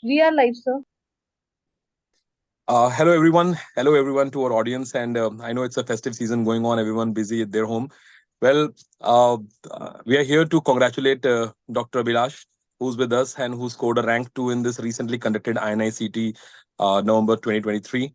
We are live, sir. Hello everyone. Hello everyone to our audience. And I know it's a festive season going on. Everyone busy at their home. Well, we are here to congratulate Dr. Abhilash, who's with us and who scored a rank 2 in this recently conducted INICET November 2023.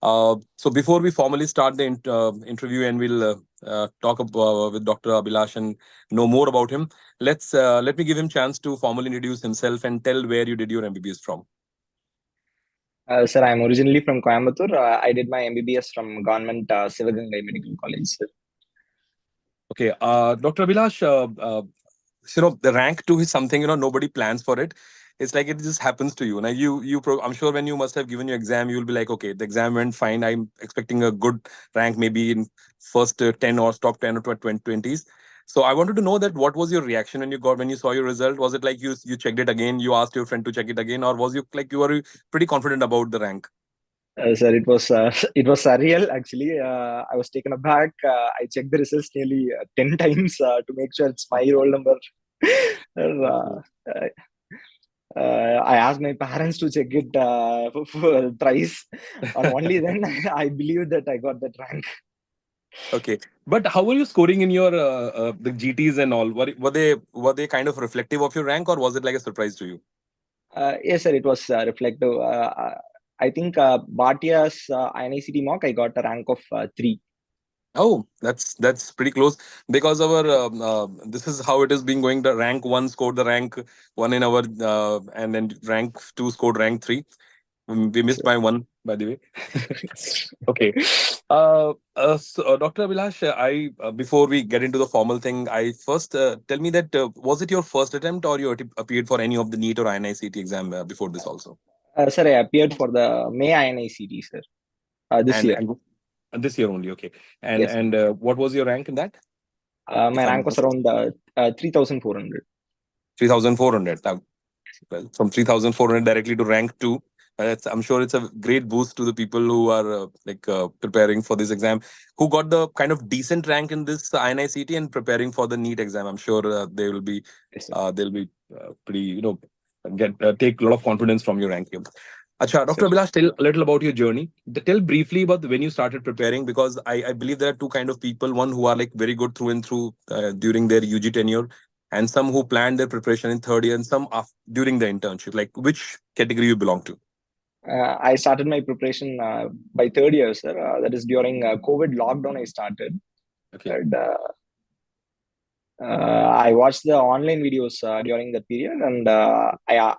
So before we formally start the interview and we'll talk with Dr. Abhilash and know more about him, let me give him chance to formally introduce himself and tell where you did your MBBS from. Sir, I'm originally from Coimbatore. I did my MBBS from Government Sivagangai Medical College, sir. Okay, Dr. Abhilash, the rank 2 is something nobody plans for it. It's like it just happens to you. Now I'm sure when you must have given your exam, you'll be like, okay, the exam went fine. I'm expecting a good rank, maybe in first 10 or top 10 or 20s. So I wanted to know that what was your reaction when you saw your result? Was it like you checked it again, you asked your friend to check it again, or was you like you were pretty confident about the rank? Sir, it was surreal actually. I was taken aback. I checked the results nearly 10 times to make sure it's my roll number. Okay. uh, I asked my parents to check it thrice, and only then I believe that I got that rank. Okay, but how were you scoring in your the GTs and all? Were they kind of reflective of your rank, or was it like a surprise to you? Yes, sir, it was reflective. I think Bhatia's INICT mock, I got a rank of 3. Oh, that's pretty close because our this is how it is being going. The rank 1 scored the rank 1 in our and then rank 2 scored rank 3. We missed by 1, by the way. Okay. Dr. Abhilash, I before we get into the formal thing, I first tell me that was it your first attempt or you appeared for any of the NEET or INICET exam before this also? Sir, I appeared for the May INICT, sir, this And year. and this year only, okay. And Yes, sir. and what was your rank in that? My If I may rank was ask. around 3,400. 3,400. Well, from 3,400 directly to rank 2. I'm sure it's a great boost to the people who are preparing for this exam, who got the kind of decent rank in this INICT and preparing for the NEET exam. I'm sure Yes, sir. they'll be pretty, get take a lot of confidence from your rank here. Acha, Yes, sir. Dr. Abhilash, tell a little about your journey. Tell briefly about when you started preparing, because I believe there are two kind of people: one who are like very good through and through during their UG tenure, and some who planned their preparation in third year, and some during the internship. Like, which category you belong to? I started my preparation by third year, sir. That is during COVID lockdown. I started. Okay. And, I watched the online videos during that period, and I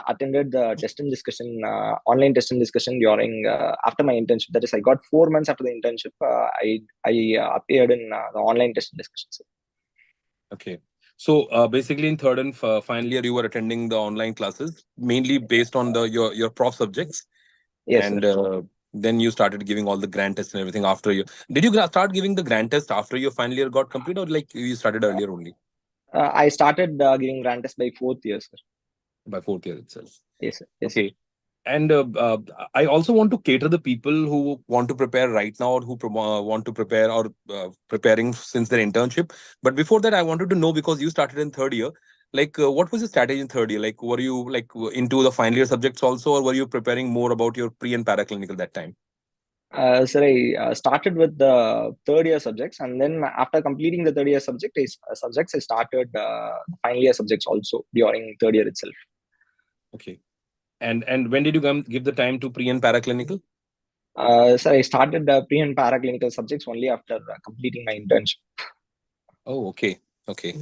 attended the test and discussion, online test and discussion during after my internship. That is, I got 4 months after the internship. I appeared in the online test and discussion. Sir. Okay. So basically, in third and final year, you were attending the online classes mainly based on the your prof subjects, Yes, sir. and then you started giving all the grand tests and everything after you. Did you start giving the grand test after your final year got complete, or like you started earlier only I started giving grant test by fourth year, sir. by fourth year itself? Yes, sir. Yes, sir. Okay. And I also want to cater the people who want to prepare right now, or who want to prepare or preparing since their internship. But before that, I wanted to know, because you started in third year, like what was the strategy in third year? Like, were you like into the final year subjects also, or were you preparing more about your pre and paraclinical that time? Sir, I started with the third year subjects, and then after completing the third year subjects, I started final year subjects also during third year itself. Okay. And when did you give the time to pre and paraclinical? Sir, I started pre and paraclinical subjects only after completing my internship. Oh, okay. Okay.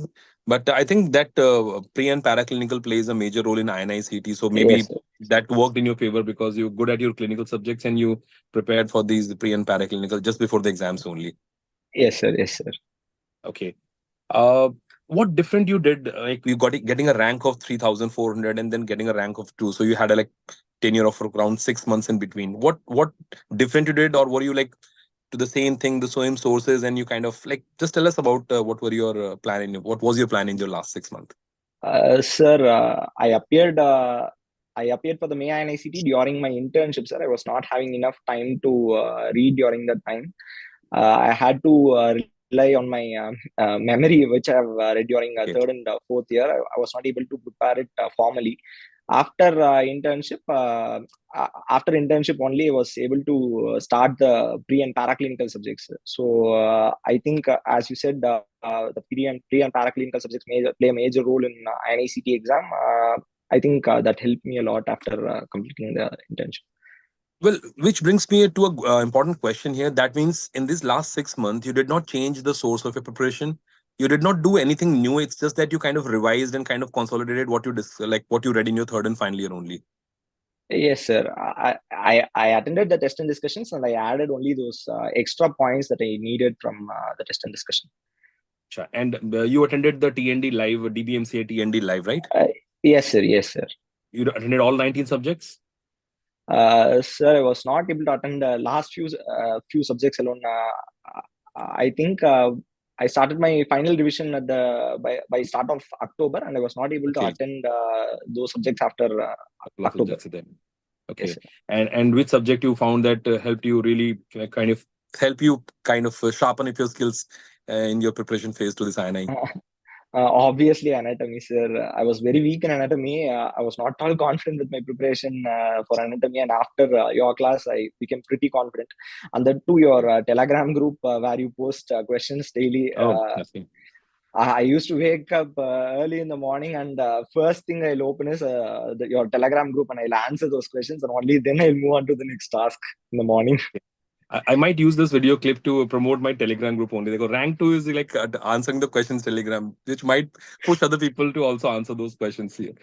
But I think that pre and paraclinical plays a major role in INICET. So Yes, maybe sir. that worked in your favor because you're good at your clinical subjects and you prepared for these pre and paraclinical just before the exams only. Yes, sir. Yes, sir. Okay. Uh, what different you did? Like you got getting a rank of 3,400 and then getting a rank of 2. So you had a like tenure of around 6 months in between. What different you did, or were you like to the same thing, the same sources, and you kind of like just tell us about what were your what was your plan in your last 6 months? Sir, I appeared for the May INICT during my internship, sir. I was not having enough time to read during that time. I had to rely on my memory, which I have read during Okay. third and fourth year. I was not able to prepare it formally. after internship, after internship only I was able to start the pre and paraclinical subjects. So I think, as you said, the pre and paraclinical subjects play a major role in INICET exam. I think that helped me a lot after completing the internship. Well, which brings me to a important question here. That means in this last 6 months, you did not change the source of your preparation. You did not do anything new. It's just that you kind of revised and kind of consolidated what you like what you read in your third and final year only. Yes, sir. I attended the test and discussions, and I added only those extra points that I needed from the test and discussion. Sure. And you attended the TND live, DBMCI TND live, right? Yes, sir. Yes, sir. You attended all 19 subjects? Sir, I was not able to attend the last few subjects alone. I think I started my final revision at the by start of October, and I was not able to Okay. attend those subjects after October. Subjects then. Okay. Yes, And which subject you found that helped you really kind of sharpen up your skills in your preparation phase to this INI? Obviously, anatomy, sir. I was very weak in anatomy. I was not at all confident with my preparation for anatomy, and after your class, I became pretty confident. And then to your Telegram group where you post questions daily. Oh, nothing. I used to wake up early in the morning, and first thing I'll open is your Telegram group, and I'll answer those questions, and only then I'll move on to the next task in the morning. I might use this video clip to promote my Telegram group only. They go rank 2 is like answering the questions Telegram, which might push other people to also answer those questions here.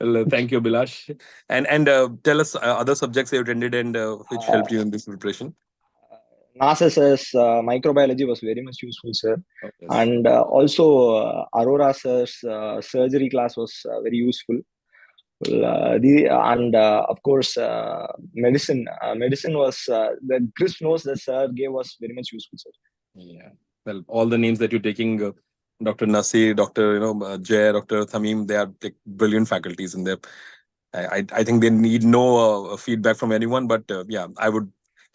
Well, thank you, Abhilash. And tell us other subjects you attended and which helped you in this preparation. NASA's microbiology was very much useful, sir. Oh, yes. And also Aurora sir's surgery class was very useful. And of course, medicine. Medicine was the crisp notes that sir gave was very much useful, sir. Yeah. Well, all the names that you're taking, Dr. Nasir, Dr. Jay, Dr. Thamim, they are like brilliant faculties in there. I think they need no feedback from anyone, but yeah, I would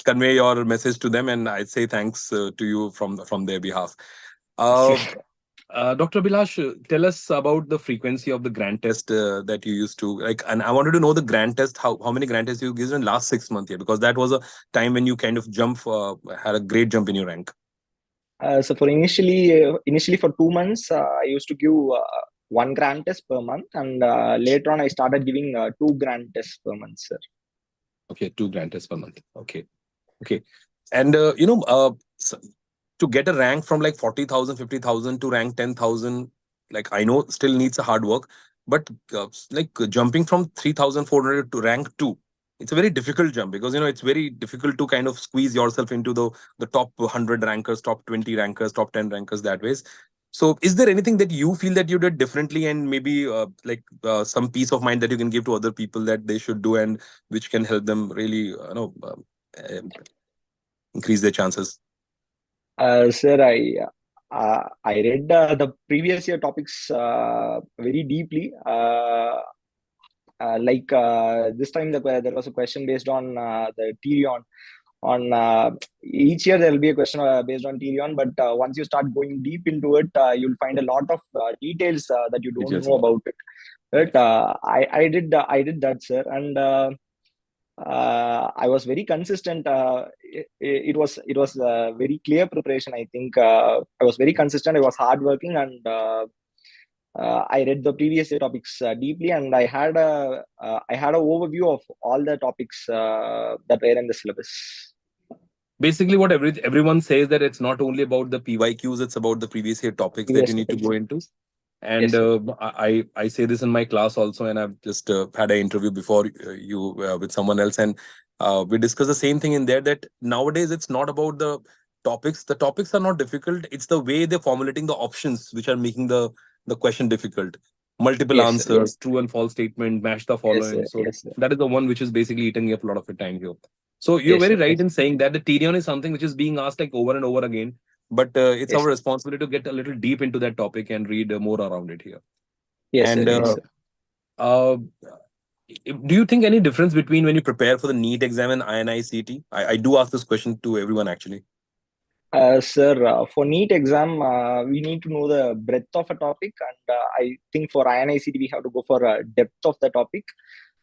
convey your message to them, and I'd say thanks to you from their behalf. Dr. Bilash, tell us about the frequency of the grand test that you used to like, and I wanted to know the grand test. How many grand tests you given in last 6 months here, because that was a time when you kind of had a great jump in your rank. So for initially for 2 months, I used to give one grand test per month, and later on I started giving two grand tests per month, sir. Okay, two grand tests per month. Okay. And to get a rank from like 40,000, 50,000 to rank 10,000, like I know still needs a hard work, but like jumping from 3,400 to rank 2, it's a very difficult jump, because it's very difficult to kind of squeeze yourself into the top 100 rankers, top 20 rankers, top 10 rankers that ways. So is there anything that you feel that you did differently, and maybe some peace of mind that you can give to other people that they should do, and which can help them really increase their chances? Sir, I read the previous year topics very deeply. This time, there was a question based on the Tyrion. On each year, there will be a question based on Tyrion, but once you start going deep into it, you'll find a lot of details that you don't know about it. But I did that, sir, and I was very consistent. It was a very clear preparation. I think I was very consistent. I was hardworking, and I read the previous year topics deeply, and I had an overview of all the topics that were in the syllabus. Basically, what everyone says, that it's not only about the PYQs, it's about the previous year topics that you need to go into. And Yes, I say this in my class also, and I've just had an interview before you with someone else, and we discussed the same thing in there, that nowadays it's not about the topics. The topics are not difficult. It's the way they're formulating the options which are making the question difficult. Multiple yes, sir. answers, true and false statement, match the Yes, following. sir. So Yes, sir. that is the one which is basically eating up a lot of your time here. So you're Yes, very sir. right in saying that the Tyrion is something which is being asked like over and over again, but it's Yes, our sir. responsibility to get a little deep into that topic and read more around it here. Yes, sir. And Yes, sir. uh, do you think any difference between when you prepare for the NEET exam and INICET? I do ask this question to everyone actually. Sir, for NEET exam, we need to know the breadth of a topic, and I think for INICT we have to go for depth of the topic.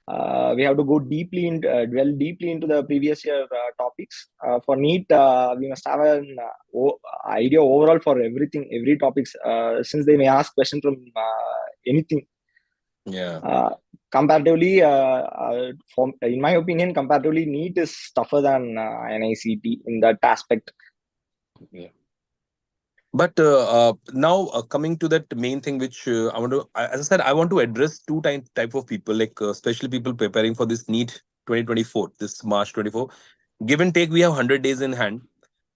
We have to go deeply in, dwell deeply into the previous year topics. For NEET, we must have an idea overall for everything, every topics, since they may ask question from anything. Yeah. Uh, Comparatively, in my opinion, comparatively, NEET is tougher than INICT in that aspect. Yeah. But now coming to that main thing, which I want to, as I said, I want to address two type of people, like especially people preparing for this NEET 2024, this March 24. Give and take, we have 100 days in hand.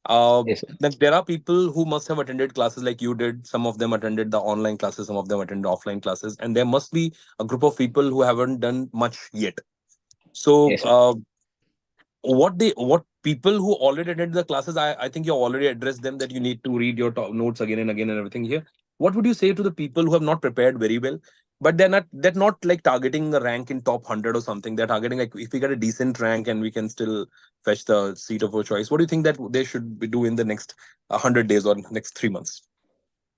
Uh, Yes, then there are people who must have attended classes like you did. Some of them attended the online classes, some of them attended offline classes, and there must be a group of people who haven't done much yet. So, yes, what people who already attended the classes, I think you already addressed them that you need to read your notes again and again and everything here. What would you say to the people who have not prepared very well, but they're not like targeting a rank in top 100 or something? They're targeting like if we get a decent rank and we can still fetch the seat of our choice. What do you think that they should be do in the next 100 days or next 3 months?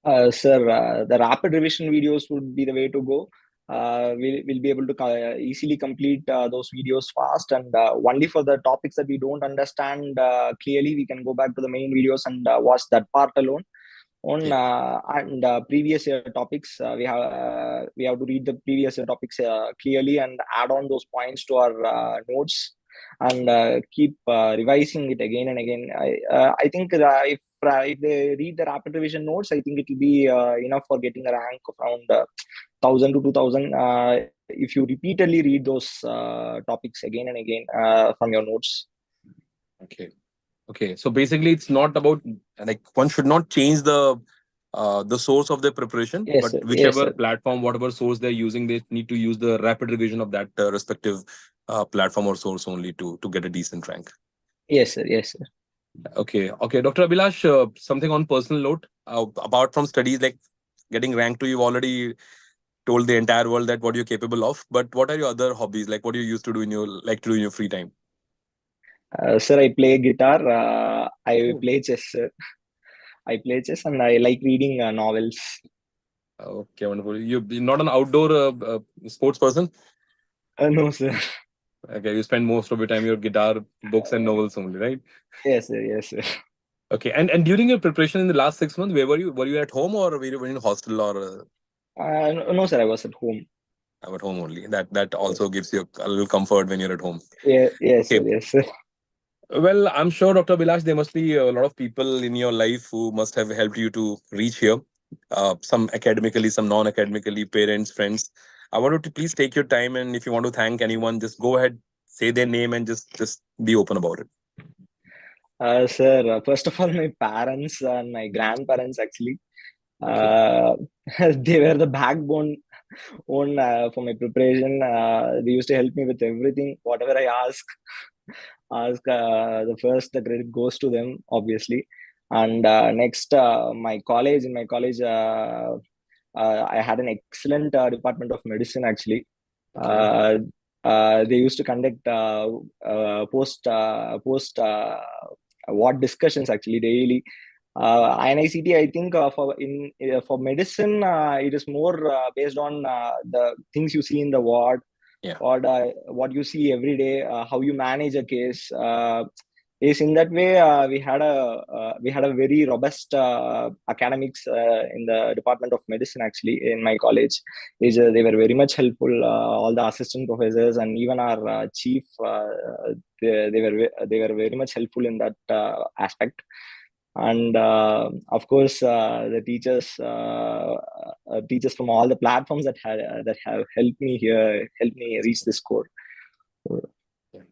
Sir, the rapid revision videos would be the way to go. We'll be able to easily complete those videos fast, and only for the topics that we don't understand clearly, we can go back to the main videos and watch that part alone. On Okay. and previous year topics, we have to read the previous year topics clearly and add on those points to our notes, and keep revising it again and again. I think if they read the rapid revision notes, I think it will be enough for getting a rank of around 1,000 to 2,000 if you repeatedly read those topics again and again from your notes. Okay. Okay, so basically, it's not about like one should not change the source of their preparation, Yes, but sir. Yes, whichever sir. platform, whatever source they're using, they need to use the rapid revision of that respective platform or source only to get a decent rank. Yes, sir. Yes, sir. Okay, okay, Dr. Abhilash, something on personal note. Apart from studies, like getting ranked to, you've already told the entire world that what you're capable of. But what are your other hobbies? Like, what do you used to do in your like to do in your free time? Sir, I play guitar. I Oh. play chess. I play chess, and I like reading novels. Okay, wonderful. You're not an outdoor sports person. No, sir. Okay, you spend most of your time your guitar, books, and novels only, right? Yes, sir. Yes, sir. Okay, and during your preparation in the last 6 months, where were you? Were you at home or were you in hostel or No, no, sir. I was at home. at home only? That also gives you a little comfort when you're at home. Yeah, yes, Okay, sir. Yes, sir. well, I'm sure, Dr. Bilash, there must be a lot of people in your life who must have helped you to reach here. Some academically, some non-academically, parents, friends. I want you to please take your time, and if you want to thank anyone, just go ahead, say their name, and just be open about it. Sir, first of all, my parents and my grandparents actually, Okay. uh, they were the backbone for my preparation. They used to help me with everything, whatever I ask. The credit goes to them, obviously. And next, my college, I had an excellent department of medicine actually. Okay. Uh, they used to conduct post ward discussions actually daily. INICT, I think for medicine, it is more based on the things you see in the ward, Yeah. or what you see every day, how you manage a case. Is in that way, we had a very robust academics in the department of medicine actually in my college. They were very much helpful. All the assistant professors and even our chief, they were very much helpful in that aspect. And of course, the teachers from all the platforms that have helped me reach this score. Yeah.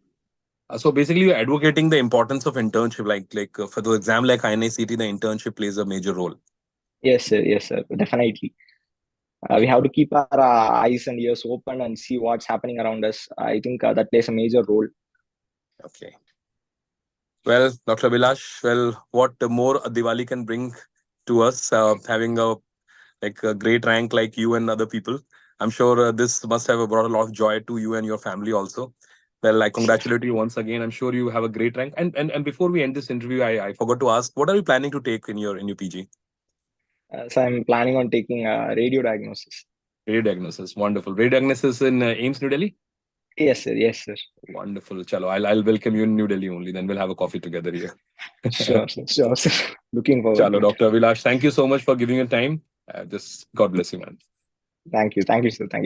So basically, you're advocating the importance of internship, like for the exam like INICT, the internship plays a major role. Yes, sir. Yes, sir. Definitely. We Okay. have to keep our eyes and ears open and see what's happening around us. I think that plays a major role. Okay. Well, Dr. Bilash, well, what more a Diwali can bring to us, having a great rank like you and other people. I'm sure this must have brought a lot of joy to you and your family also. Well, I Sure. congratulate you once again. I'm sure you have a great rank. And before we end this interview, I forgot to ask, what are you planning to take in your PG? So I'm planning on taking radio diagnosis. Radio diagnosis. Wonderful. Radio diagnosis in AIMS New Delhi. Yes, sir. Yes, sir. Wonderful. Chalo, I'll welcome you in New Delhi only. Then we'll have a coffee together here. Sure, sir. Sure, sir. Looking forward to Chalo, it. Dr. Abhilash, thank you so much for giving your time. Just God bless you, man. Thank you. Thank you, sir. Thank you.